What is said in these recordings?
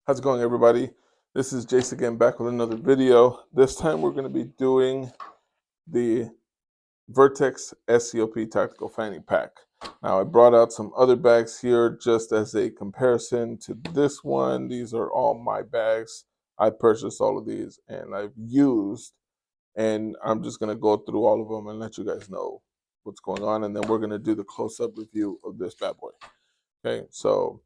How's it going, everybody? This is Jace again, back with another video. This time we're going to be doing the Vertx S.C.O.P tactical fanny pack. Now, I brought out some other bags here just as a comparison to this one. These are all my bags. I purchased all of these and I've used, and I'm just going to go through all of them and let you guys know what's going on, and then we're going to do the close-up review of this bad boy. Okay, so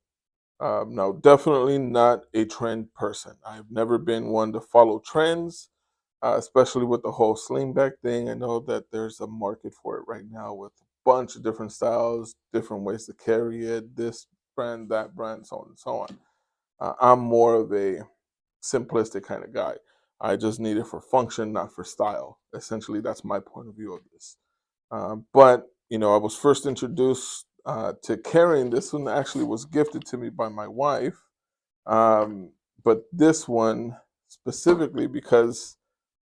no, definitely not a trend person. I've never been one to follow trends, especially with the whole slingback thing. I know that there's a market for it right now with a bunch of different styles, different ways to carry it, this brand, that brand, so on and so on. I'm more of a simplistic kind of guy. I just need it for function, not for style. Essentially, that's my point of view of this. But I was first introduced to carrying this one. Actually, was gifted to me by my wife. Um, but this one specifically because,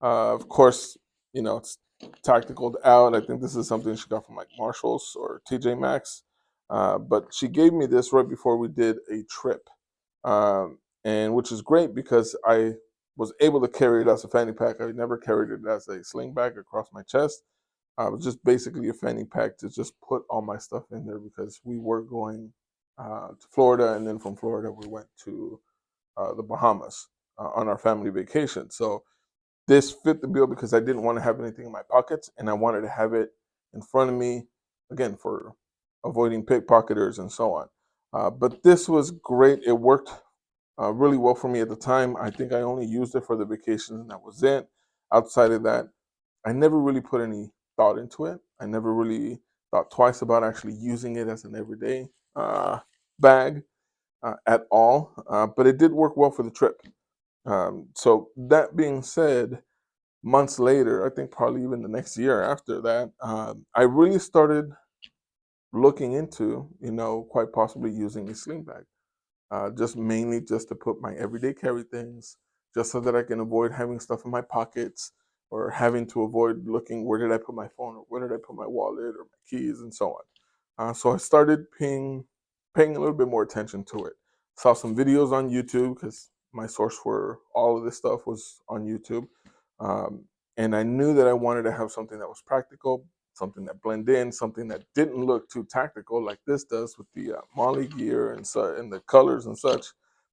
of course, it's tactical out. I think this is something she got from like Marshalls or TJ Maxx. But she gave me this right before we did a trip, and which is great because I was able to carry it as a fanny pack. I never carried it as a sling bag across my chest. It was just basically a fanny pack to just put all my stuff in there because we were going to Florida, and then from Florida we went to the Bahamas on our family vacation. So this fit the bill because I didn't want to have anything in my pockets, and I wanted to have it in front of me, again, for avoiding pickpocketers and so on. But this was great. It worked really well for me at the time. I think I only used it for the vacation, and that was it. Outside of that, I never really put any thought into it. I never really thought twice about actually using it as an everyday bag at all. But it did work well for the trip. So that being said, months later, I think probably even the next year after that, I really started looking into, quite possibly using a sling bag, just mainly just to put my everyday carry things, just so that I can avoid having stuff in my pockets or having to avoid looking where did I put my phone or where did I put my wallet or my keys and so on. So I started paying a little bit more attention to it. Saw some videos on YouTube because my source for all of this stuff was on YouTube. Um, and I knew that I wanted to have something that was practical, something that blended in, something that didn't look too tactical like this does with the Molly gear and the colors and such.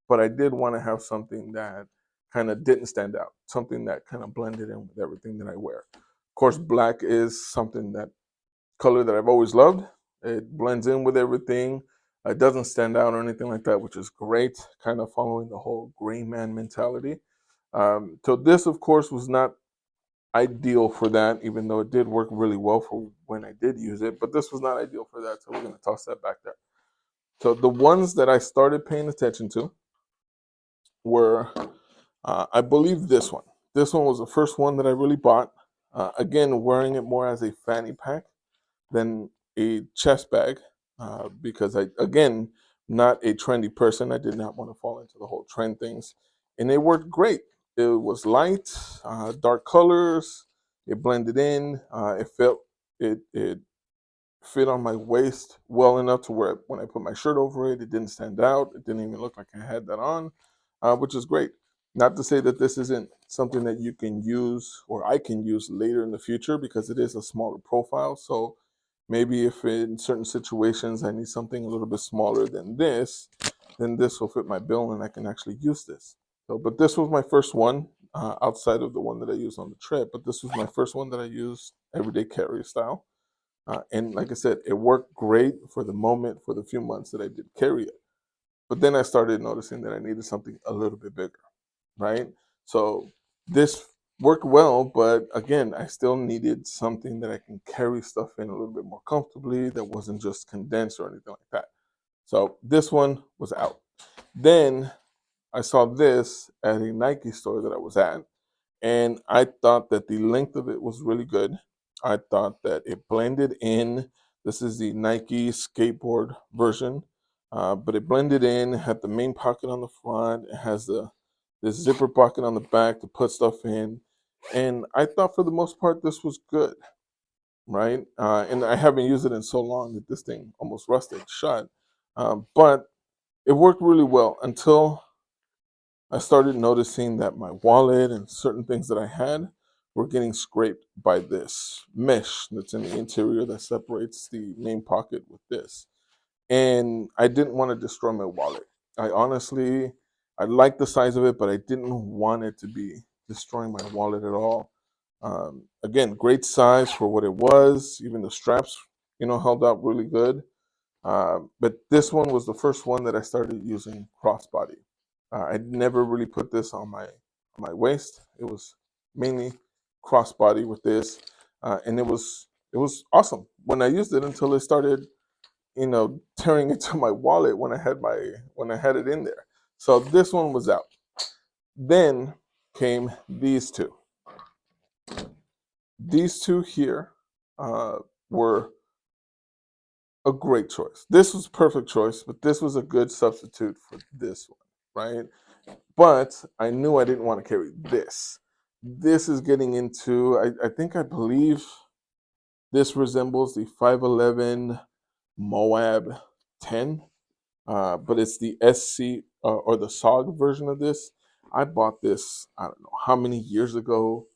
But I did want to have something that kind of didn't stand out, something that kind of blended in with everything that I wear. Of course, black is something that color that I've always loved. It blends in with everything. It doesn't stand out or anything like that, which is great. Kind of following the whole gray man mentality. So this, of course, was not ideal for that, even though it did work really well for when I did use it. But this was not ideal for that, so we're going to toss that back there. So the ones that I started paying attention to were, I believe, this one. This one was the first one that I really bought. Again, wearing it more as a fanny pack than a chest bag, because again, not a trendy person. I did not want to fall into the whole trend things, and it worked great. It was light, dark colors. It blended in. It felt it fit on my waist well enough to where when I put my shirt over it, it didn't stand out. It didn't even look like I had that on, which is great. Not to say that this isn't something that you can use or I can use later in the future because it is a smaller profile. So maybe if in certain situations I need something a little bit smaller than this, then this will fit my bill and I can actually use this. So, but this was my first one outside of the one that I used on the trip. But this was my first one that I used everyday carry style. And like I said, it worked great for the moment, for the few months that I did carry it. But then I started noticing that I needed something a little bit bigger, right? So this worked well, but again, I still needed something that I can carry stuff in a little bit more comfortably that wasn't just condensed or anything like that. So this one was out. Then I saw this at a Nike store that I was at, and I thought that the length of it was really good. I thought that it blended in. This is the Nike skateboard version, but it blended in. Had the main pocket on the front. It has this zipper pocket on the back to put stuff in, and I thought for the most part this was good, right? And I haven't used it in so long that this thing almost rusted shut, but it worked really well until I started noticing that my wallet and certain things that I had were getting scraped by this mesh that's in the interior that separates the main pocket with this. And I didn't want to destroy my wallet. I honestly, I liked the size of it, but I didn't want it to be destroying my wallet at all. Again, great size for what it was. Even the straps, held up really good. But this one was the first one that I started using crossbody. I never really put this on my waist. It was mainly crossbody with this, and it was awesome when I used it until it started, tearing into my wallet when I had it in there. So this one was out. Then came these two. These two here were a great choice. This was a perfect choice, but this was a good substitute for this one, right? But I knew I didn't want to carry this. This is getting into, I believe this resembles the 511 Moab 10, but it's the SC or the SOG version of this. I bought this, I don't know how many years ago.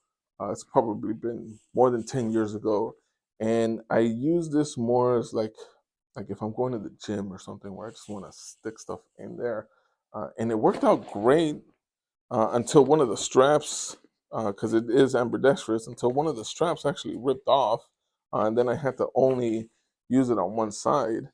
It's probably been more than 10 years ago. And I use this more as like if I'm going to the gym or something where I just want to stick stuff in there. And it worked out great until one of the straps, because it is ambidextrous, until one of the straps actually ripped off. And then I had to only use it on one side.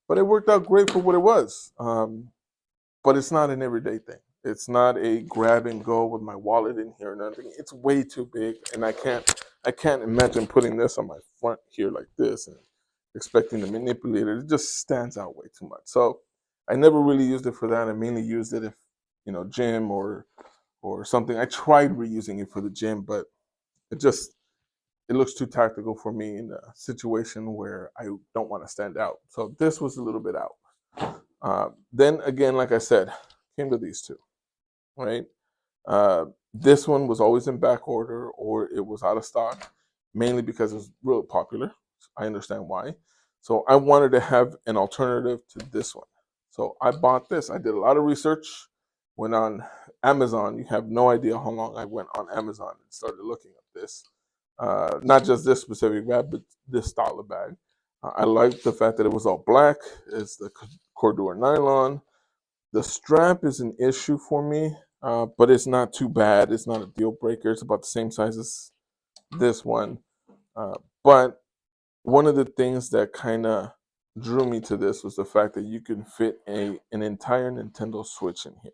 But it worked out great for what it was. But it's not an everyday thing. It's not a grab and go with my wallet in here and everything. It's way too big, and I can't imagine putting this on my front here like this and expecting to manipulate it. It just stands out way too much. So I never really used it for that. I mainly used it if gym or something. I tried reusing it for the gym, but it just it looks too tactical for me in a situation where I don't want to stand out. So this was a little bit out. Then again, like I said, came to these two, right? This one was always in back order or it was out of stock, mainly because it was real popular. I understand why. So I wanted to have an alternative to this one. So I bought this. I did a lot of research, went on Amazon. You have no idea how long I went on Amazon and started looking at this. Not just this specific bag, but this style of bag. I liked the fact that it was all black. It's the Cordura nylon. The strap is an issue for me, but it's not too bad. It's not a deal breaker. It's about the same size as this one. But one of the things that kind of drew me to this was the fact that you can fit an entire Nintendo Switch in here,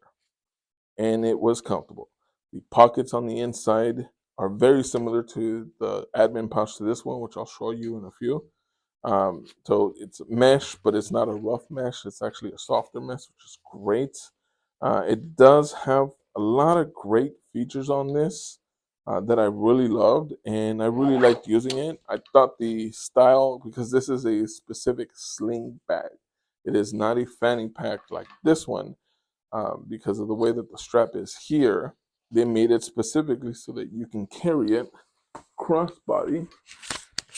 and it was comfortable. The pockets on the inside are very similar to the admin pouch to this one, which I'll show you in a few. So it's mesh, but it's not a rough mesh. It's actually a softer mesh, which is great. It does have a lot of great features on this that I really loved, and I really liked using it. I thought the style, because this is a specific sling bag, it is not a fanny pack like this one, because of the way that the strap is here. They made it specifically so that you can carry it crossbody.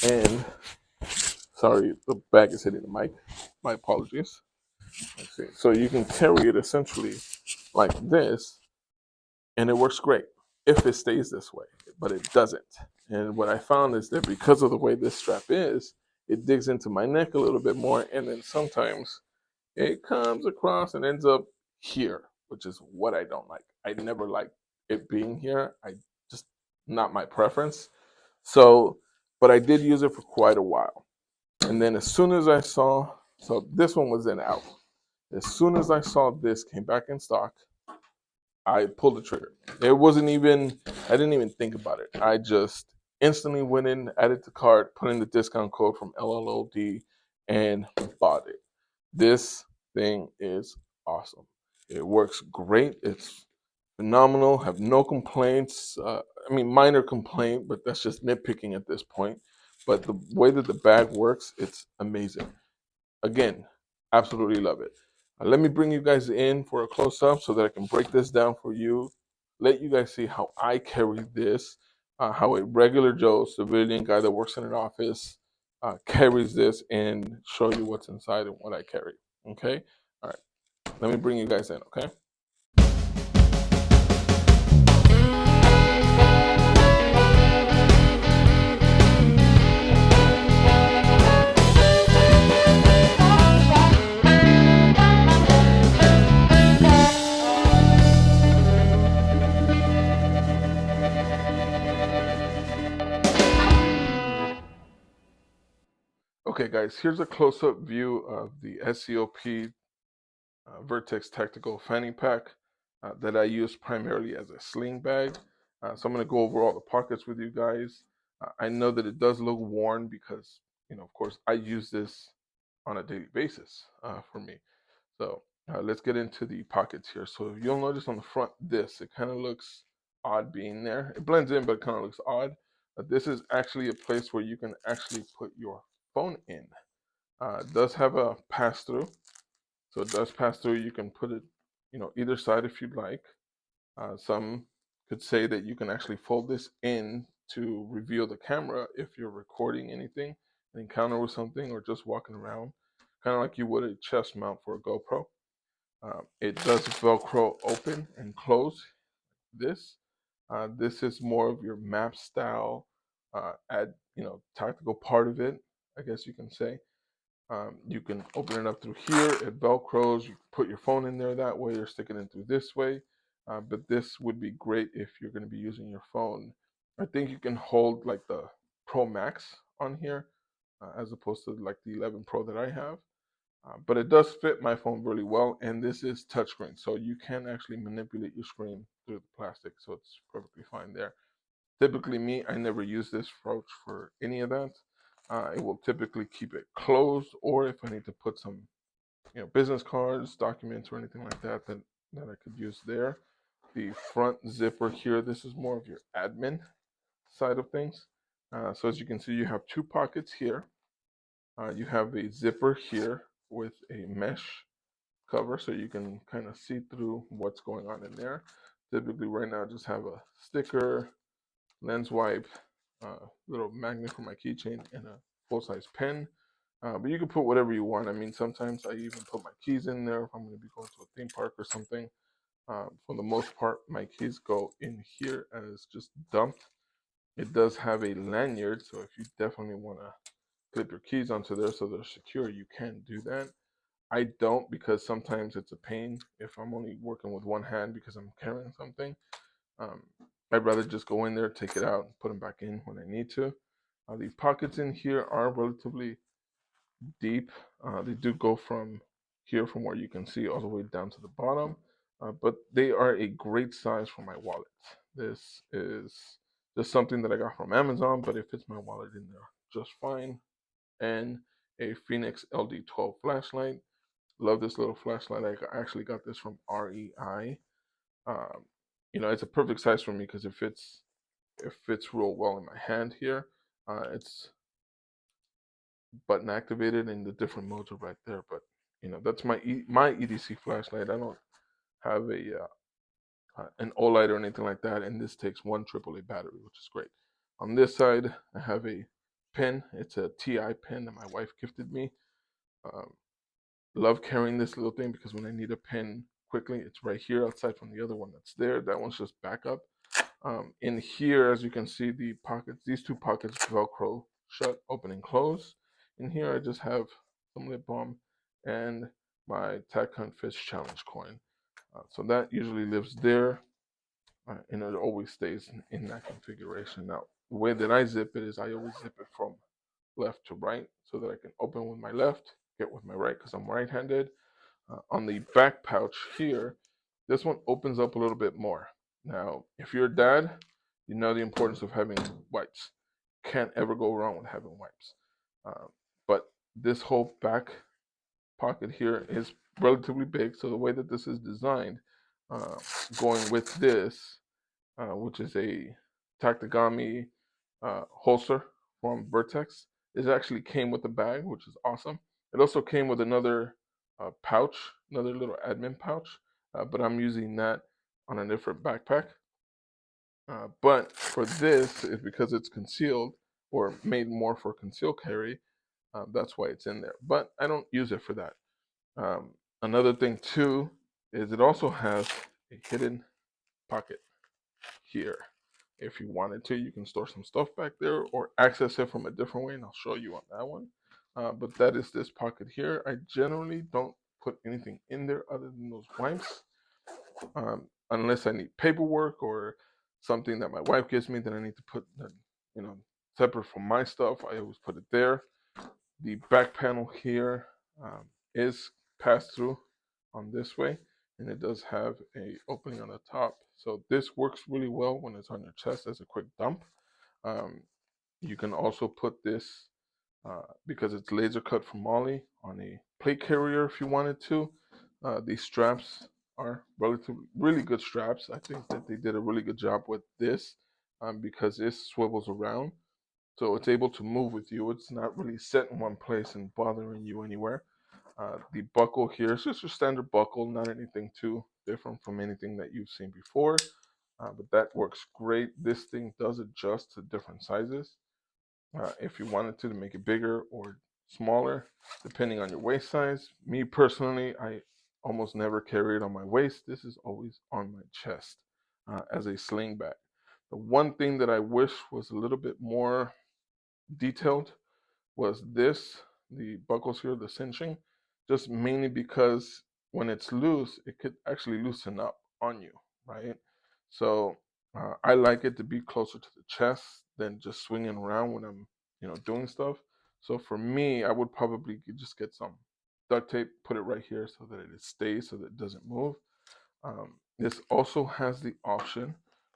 And sorry, the bag is hitting the mic. My apologies. Let's see. So you can carry it essentially like this, and it works great if it stays this way, but it doesn't. And what I found is that because of the way this strap is, it digs into my neck a little bit more, and then sometimes it comes across and ends up here, which is what I don't like. I never like it being here. I just not my preference. So, but I did use it for quite a while. And then as soon as I saw, so this one was then out. As soon as I saw this came back in stock, I pulled the trigger. It wasn't even, I didn't even think about it. I just instantly went in, added to cart, put in the discount code from LLOD, and bought it. This thing is awesome. It works great. It's phenomenal. Have no complaints. I mean, minor complaint, but that's just nitpicking at this point. But the way that the bag works, it's amazing. Again, absolutely love it. Let me bring you guys in for a close up so that I can break this down for you. Let you guys see how I carry this, how a regular Joe civilian guy that works in an office carries this, and show you what's inside and what I carry. Okay? All right. Let me bring you guys in, okay? guys, here's a close-up view of the S.C.O.P. Vertx Tactical Fanny Pack that I use primarily as a sling bag. So I'm going to go over all the pockets with you guys. I know that it does look worn because, of course, I use this on a daily basis for me. So let's get into the pockets here. So you'll notice on the front it kind of looks odd being there. It blends in, but it kind of looks odd. This is actually a place where you can actually put your phone in. It does have a pass-through. So it does pass through. You can put it, either side if you'd like. Some could say that you can actually fold this in to reveal the camera if you're recording anything, an encounter with something, or just walking around, kind of like you would a chest mount for a GoPro. It does Velcro open and close. This is more of your map style, tactical part of it, I guess you can say. You can open it up through here. It Velcros. You can put your phone in there that way or stick it in through this way. But this would be great if you're going to be using your phone. I think you can hold like the Pro Max on here as opposed to like the 11 Pro that I have. But it does fit my phone really well. And this is touchscreen. So you can actually manipulate your screen through the plastic. So it's perfectly fine there. Typically me, I never use this approach for any of that. It will typically keep it closed, or if I need to put some, business cards, documents, or anything like that, that I could use there. The front zipper here, this is more of your admin side of things. So as you can see, you have two pockets here. You have a zipper here with a mesh cover, so you can kind of see through what's going on in there. Typically right now I just have a sticker, lens wipe, little magnet for my keychain, and a full-size pen. But you can put whatever you want. I mean, sometimes I even put my keys in there if I'm going to be going to a theme park or something. For the most part, my keys go in here as just dumped. It does have a lanyard, so if you definitely want to clip your keys onto there so they're secure, you can do that. I don't, because sometimes it's a pain if I'm only working with one hand because I'm carrying something. Um, I'd rather just go in there, take it out, put them back in when I need to. The pockets in here are relatively deep. They do go from here, from where you can see, all the way down to the bottom. But they are a great size for my wallet. This is just something that I got from Amazon, but it fits my wallet in there just fine. And a Phoenix LD12 flashlight. Love this little flashlight. I actually got this from REI. Um, it's a perfect size for me because it fits real well in my hand here. It's button activated, and the different modes are right there. But that's my EDC flashlight. I don't have an OLED or anything like that, and this takes one AAA battery, which is great. On this side, I have a pen. It's a TI pen that my wife gifted me. Um, love carrying this little thing because when I need a pen quickly, it's right here outside from the other one that's there. That one's just backup. In here, as you can see, these two pockets Velcro shut, open and close. In here, I just have some lip balm and my Tack Hunt Fish Challenge coin. So that usually lives there, and it always stays in that configuration. Now, the way that I zip it is I always zip it from left to right so that I can open with my left, get with my right because I'm right-handed. On the back pouch here, this one opens up a little bit more. Now, if you're a dad, you know the importance of having wipes. Can't ever go wrong with having wipes. But this whole back pocket here is relatively big, so the way that this is designed, going with this, which is a Tactigami holster from Vertx, it actually came with the bag, which is awesome. It also came with another pouch, another little admin pouch, but I'm using that on a different backpack. But for this, it's because it's concealed or made more for concealed carry. That's why it's in there. But I don't use it for that. Um, Another thing too is it also has a hidden pocket here. If you wanted to, you can store some stuff back there or access it from a different way, and I'll show you on that one. But that is this pocket here. I generally don't put anything in there other than those wipes, unless I need paperwork or something that my wife gives me that I need to put, separate from my stuff. I always put it there. The back panel here is pass through on this way, and it does have a opening on the top. So this works really well when it's on your chest as a quick dump. Um, you can also put this, because it's laser cut from Molly, on a plate carrier if you wanted to. These straps are relatively really good straps. I think that they did a really good job with this, because it swivels around. So it's able to move with you. It's not really set in one place and bothering you anywhere. The buckle here is just a standard buckle, not anything too different from anything that you've seen before. But that works great. This thing does adjust to different sizes. If you wanted to make it bigger or smaller, depending on your waist size. Me personally, I almost never carry it on my waist. This is always on my chest as a sling bag. The one thing that I wish was a little bit more detailed was this, the buckles here, the cinching, just mainly because when it's loose, it could actually loosen up on you, right? So I like it to be closer to the chest than just swinging around when I'm, doing stuff. So for me, I would probably just get some duct tape, put it right here so that it stays, so that it doesn't move. This also has the option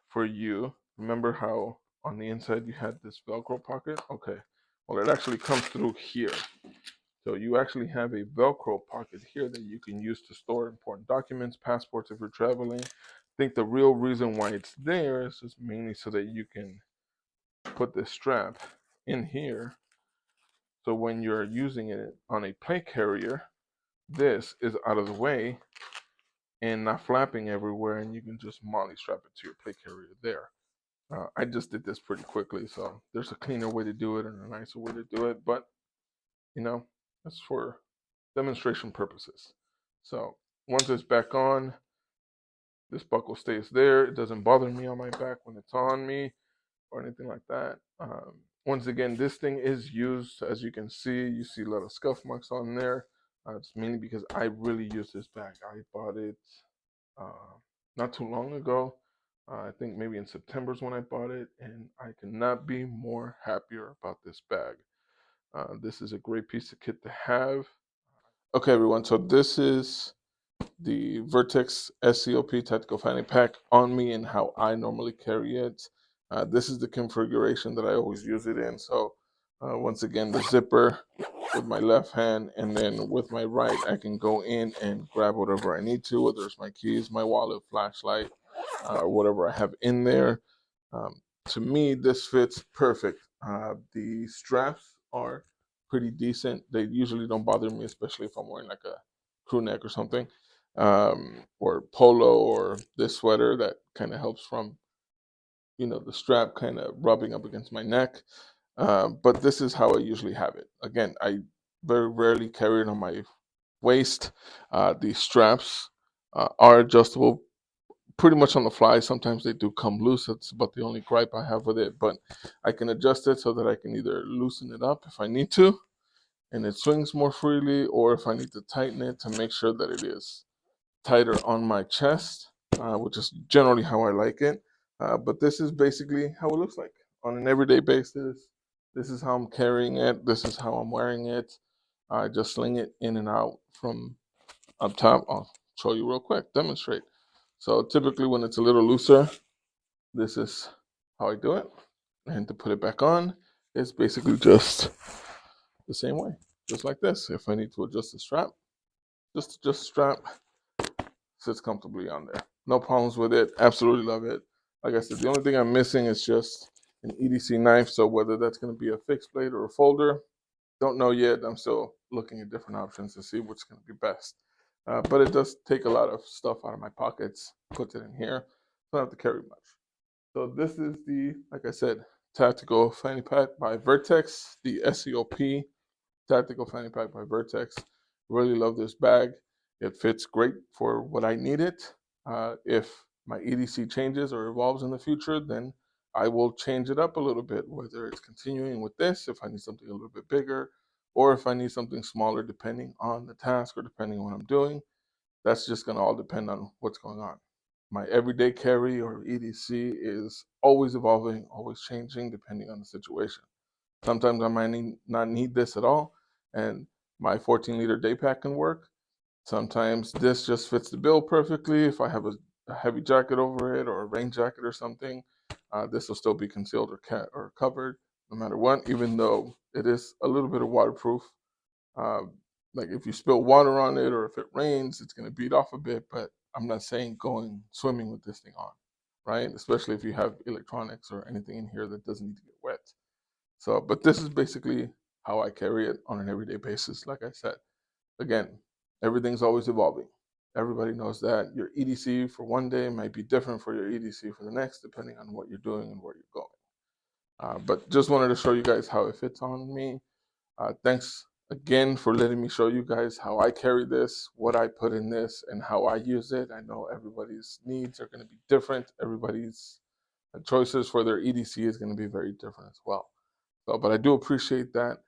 for you. Remember how on the inside you had this Velcro pocket? Okay, well, it actually comes through here. So you actually have a Velcro pocket here that you can use to store important documents, passports if you're traveling. I think the real reason why it's there is just mainly so that you can put this strap in here. So when you're using it on a plate carrier, this is out of the way and not flapping everywhere, and you can just molly strap it to your plate carrier there. I just did this pretty quickly, so there's a cleaner way to do it and a nicer way to do it, but that's for demonstration purposes. So once it's back on, this buckle stays there. It doesn't bother me on my back when it's on me or anything like that. Once again, this thing is used, as you can see. You see a lot of scuff marks on there. It's mainly because I really use this bag. I bought it uh, not too long ago. I think maybe in September is when I bought it, and I cannot be more happier about this bag. This is a great piece of kit to have. Okay, everyone, so this is the Vertx S.C.O.P tactical fanny pack on me and how I normally carry it. This is the configuration that I always use it in. So once again, the zipper with my left hand, and then with my right, I can go in and grab whatever I need to, whether it's my keys, my wallet, flashlight, whatever I have in there. Um, to me, this fits perfect. The straps are pretty decent. They usually don't bother me, especially if I'm wearing like a crew neck or something, or polo, or this sweater that kind of helps from, the strap kind of rubbing up against my neck. But this is how I usually have it. Again, I very rarely carry it on my waist. The straps are adjustable pretty much on the fly. Sometimes they do come loose. That's about the only gripe I have with it. But I can adjust it so that I can either loosen it up if I need to, and it swings more freely, or if I need to tighten it to make sure that it is tighter on my chest, which is generally how I like it. But this is basically how it looks like on an everyday basis. This is how I'm carrying it. This is how I'm wearing it. I just sling it in and out from up top. I'll show you real quick, demonstrate. So typically when it's a little looser, this is how I do it. And to put it back on, it's basically just the same way, just like this. If I need to adjust the strap, just adjust the strap, sits comfortably on there. No problems with it. Absolutely love it. Like I said, the only thing I'm missing is just an EDC knife. So whether that's going to be a fixed blade or a folder, don't know yet. I'm still looking at different options to see what's going to be best. But it does take a lot of stuff out of my pockets, puts it in here. So I don't have to carry much. So this is the, like I said, tactical fanny pack by Vertx, the S.C.O.P tactical fanny pack by Vertx. Really love this bag. It fits great for what I need it. If my EDC changes or evolves in the future, then I will change it up a little bit, whether it's continuing with this, if I need something a little bit bigger, or if I need something smaller, depending on the task or depending on what I'm doing. That's just going to all depend on what's going on. My everyday carry or EDC is always evolving, always changing, depending on the situation. Sometimes I might not need this at all. and my 14-liter day pack can work. Sometimes this just fits the bill perfectly. If I have a heavy jacket over it or a rain jacket or something, this will still be concealed or covered no matter what, even though it is a little bit of waterproof. Uh, like if you spill water on it or if it rains, it's going to beat off a bit, but I'm not saying going swimming with this thing on, right? Especially if you have electronics or anything in here that doesn't need to get wet. So, but this is basically how I carry it on an everyday basis. Like I said, again, everything's always evolving. Everybody knows that your EDC for one day might be different for your EDC for the next, depending on what you're doing and where you're going. But just wanted to show you guys how it fits on me. Thanks again for letting me show you guys how I carry this, what I put in this, and how I use it. I know everybody's needs are going to be different. Everybody's choices for their EDC is going to be very different as well. So, but I do appreciate that.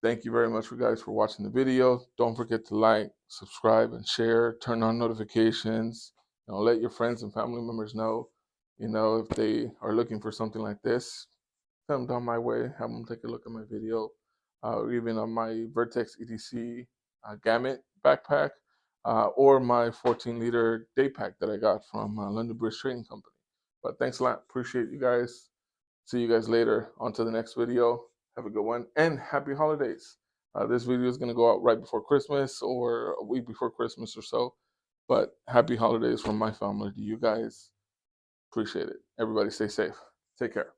Thank you very much, for guys, for watching the video. Don't forget to like, subscribe, and share. Turn on notifications. Let your friends and family members know. If they are looking for something like this, send them down my way. Have them take a look at my video, or even on my Vertx EDC Gamut backpack, or my 14-liter day pack that I got from London Bridge Trading Company. But thanks a lot. Appreciate you guys. See you guys later. On to the next video. Have a good one, and happy holidays. This video is going to go out right before Christmas or a week before Christmas or so. But happy holidays from my family to you guys. Appreciate it. Everybody stay safe. Take care.